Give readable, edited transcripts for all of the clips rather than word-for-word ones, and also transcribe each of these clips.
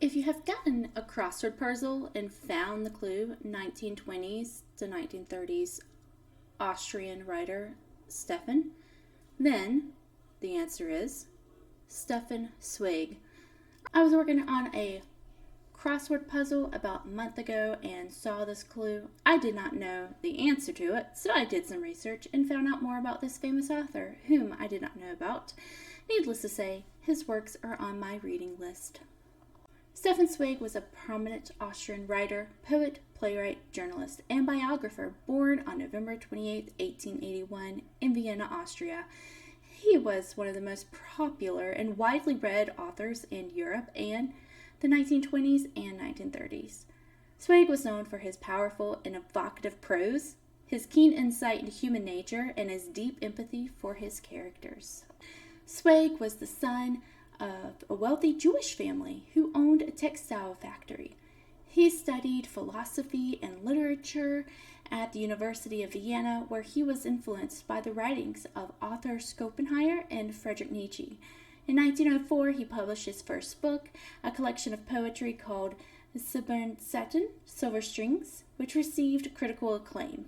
If you have gotten a crossword puzzle and found the clue 1920s to 1930s Austrian writer Stefan, then the answer is Stefan Zweig. I was working on a crossword puzzle about a month ago and saw this clue. I did not know the answer to it, so I did some research and found out more about this famous author, whom I did not know about. Needless to say, his works are on my reading list. Stefan Zweig was a prominent Austrian writer, poet, playwright, journalist, and biographer born on November 28, 1881, in Vienna, Austria. He was one of the most popular and widely read authors in Europe and the 1920s and 1930s. Zweig was known for his powerful and evocative prose, his keen insight into human nature, and his deep empathy for his characters. Zweig was the son of a wealthy Jewish family who owned a textile factory. He studied philosophy and literature at the University of Vienna, where he was influenced by the writings of Arthur Schopenhauer and Friedrich Nietzsche. In 1904, he published his first book, a collection of poetry called Silbern Satin, Silver Strings, which received critical acclaim.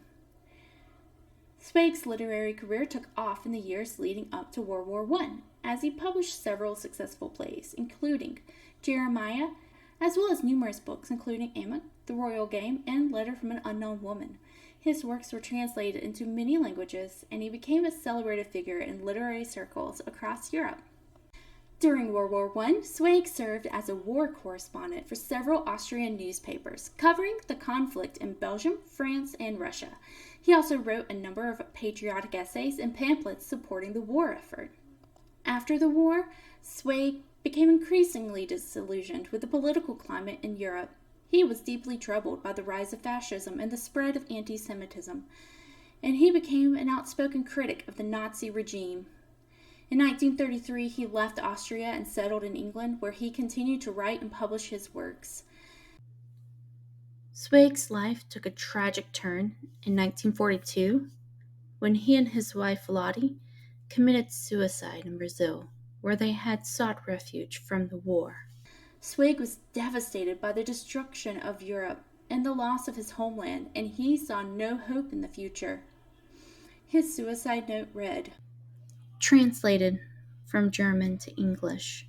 Zweig's literary career took off in the years leading up to World War I, as he published several successful plays, including Jeremiah, as well as numerous books including Emma, The Royal Game, and Letter from an Unknown Woman. His works were translated into many languages, and he became a celebrated figure in literary circles across Europe. During World War I, Zweig served as a war correspondent for several Austrian newspapers, covering the conflict in Belgium, France, and Russia. He also wrote a number of patriotic essays and pamphlets supporting the war effort. After the war, Zweig became increasingly disillusioned with the political climate in Europe. He was deeply troubled by the rise of fascism and the spread of anti-Semitism, and he became an outspoken critic of the Nazi regime. In 1933, he left Austria and settled in England, where he continued to write and publish his works. Zweig's life took a tragic turn in 1942 when he and his wife Lottie committed suicide in Brazil, where they had sought refuge from the war. Zweig was devastated by the destruction of Europe and the loss of his homeland, and he saw no hope in the future. His suicide note read, translated from German to English,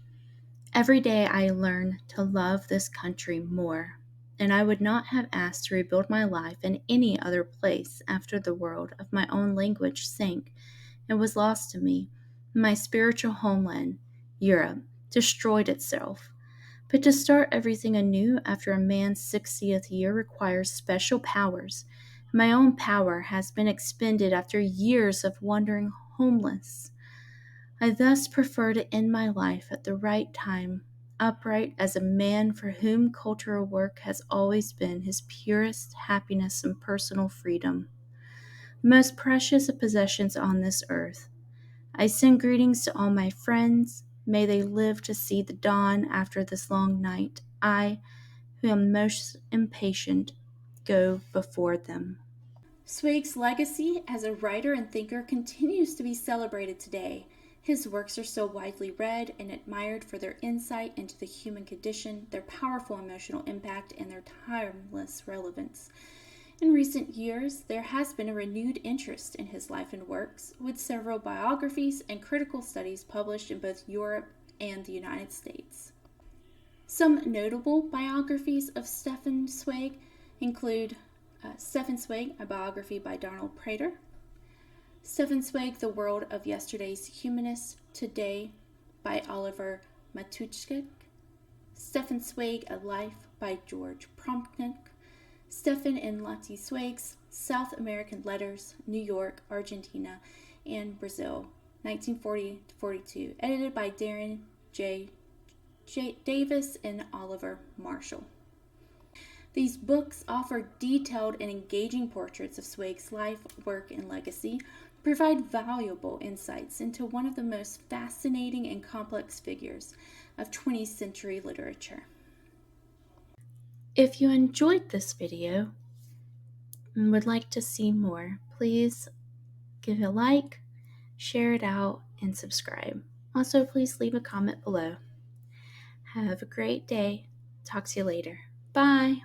every day I learn to love this country more, and I would not have asked to rebuild my life in any other place after the world of my own language sank and was lost to me. My spiritual homeland, Europe, destroyed itself. But to start everything anew after a man's 60th year requires special powers. My own power has been expended after years of wandering homeless. I thus prefer to end my life at the right time, upright as a man for whom cultural work has always been his purest happiness and personal freedom, the most precious of possessions on this earth. I send greetings to all my friends. May they live to see the dawn after this long night. I, who am most impatient, go before them. Zweig's legacy as a writer and thinker continues to be celebrated today. His works are so widely read and admired for their insight into the human condition, their powerful emotional impact, and their timeless relevance. In recent years, there has been a renewed interest in his life and works, with several biographies and critical studies published in both Europe and the United States. Some notable biographies of Stefan Zweig include Stefan Zweig, a biography by Donald Prater; Stefan Zweig, The World of Yesterday's Humanists Today by Oliver Matuszek; Stefan Zweig, A Life by George Promptnick; Stefan and Lottie Zweig's South American Letters, New York, Argentina, and Brazil, 1940-42, edited by Darren J. Davis and Oliver Marshall. These books offer detailed and engaging portraits of Zweig's life, work, and legacy, provide valuable insights into one of the most fascinating and complex figures of 20th century literature. If you enjoyed this video and would like to see more, please give it a like, share it out, and subscribe. Also, please leave a comment below. Have a great day. Talk to you later. Bye.